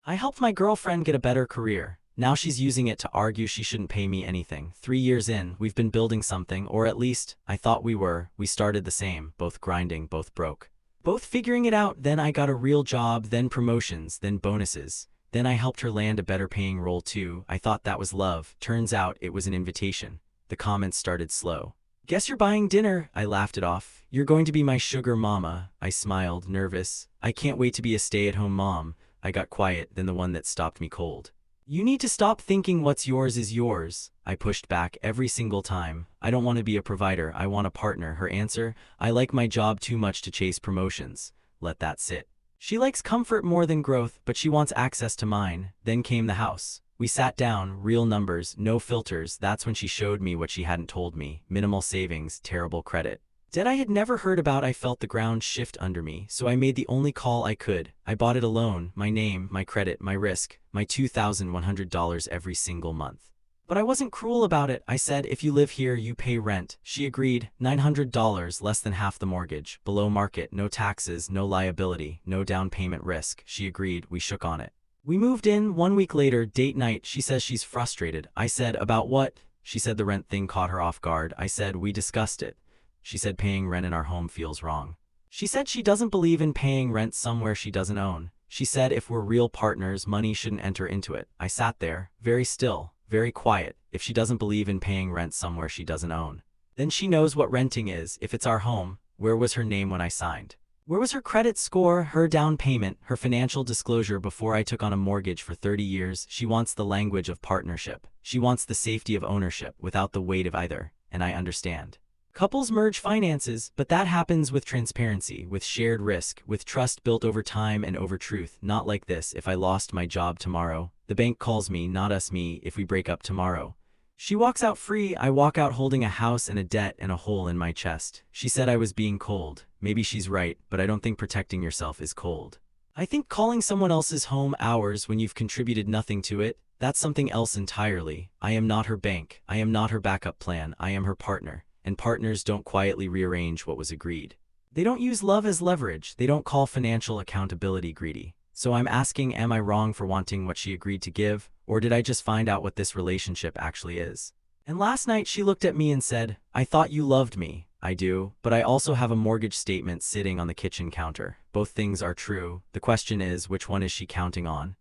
I helped my girlfriend get a better career. Now she's using it to argue she shouldn't pay me anything. 3 years in, we've been building something, or at least, I thought we were. We started the same, both grinding, both broke. Both figuring it out. Then I got a real job, then promotions, then bonuses. Then I helped her land a better paying role too. I thought that was love. Turns out it was an invitation. The comments started slow. "Guess you're buying dinner." I laughed it off. "You're going to be my sugar mama." I smiled, nervous. "I can't wait to be a stay-at-home mom." I got quiet, then the one that stopped me cold. "You need to stop thinking what's yours is yours." I pushed back every single time. "I don't want to be a provider, I want a partner." Her answer: "I like my job too much to chase promotions." Let that sit. She likes comfort more than growth, but she wants access to mine. Then came the house. We sat down, real numbers, no filters. That's when she showed me what she hadn't told me. Minimal savings, terrible credit. Debt I had never heard about. I felt the ground shift under me, so I made the only call I could. I bought it alone, my name, my credit, my risk, my $2,100 every single month. But I wasn't cruel about it. I said, "If you live here, you pay rent." She agreed. $900, less than half the mortgage, below market, no taxes, no liability, no down payment risk. She agreed. We shook on it. We moved in. 1 week later, date night. She says she's frustrated. I said, "About what?" She said the rent thing caught her off guard. I said, "We discussed it." She said paying rent in our home feels wrong. She said she doesn't believe in paying rent somewhere she doesn't own. She said if we're real partners, money shouldn't enter into it. I sat there, very still, very quiet. If she doesn't believe in paying rent somewhere she doesn't own, then she knows what renting is. If it's our home, where was her name when I signed? Where was her credit score, her down payment, her financial disclosure before I took on a mortgage for 30 years? She wants the language of partnership. She wants the safety of ownership without the weight of either, and I understand. Couples merge finances, but that happens with transparency, with shared risk, with trust built over time and over truth. Not like this. If I lost my job tomorrow, the bank calls me, not us. Me, if we break up tomorrow. She walks out free. I walk out holding a house and a debt and a hole in my chest. She said I was being cold. Maybe she's right, but I don't think protecting yourself is cold. I think calling someone else's home ours when you've contributed nothing to it, that's something else entirely. I am not her bank. I am not her backup plan. I am her partner. And partners don't quietly rearrange what was agreed. They don't use love as leverage. They don't call financial accountability greedy. So I'm asking, am I wrong for wanting what she agreed to give, or did I just find out what this relationship actually is? And last night she looked at me and said, "I thought you loved me." I do, but I also have a mortgage statement sitting on the kitchen counter. Both things are true. The question is, which one is she counting on?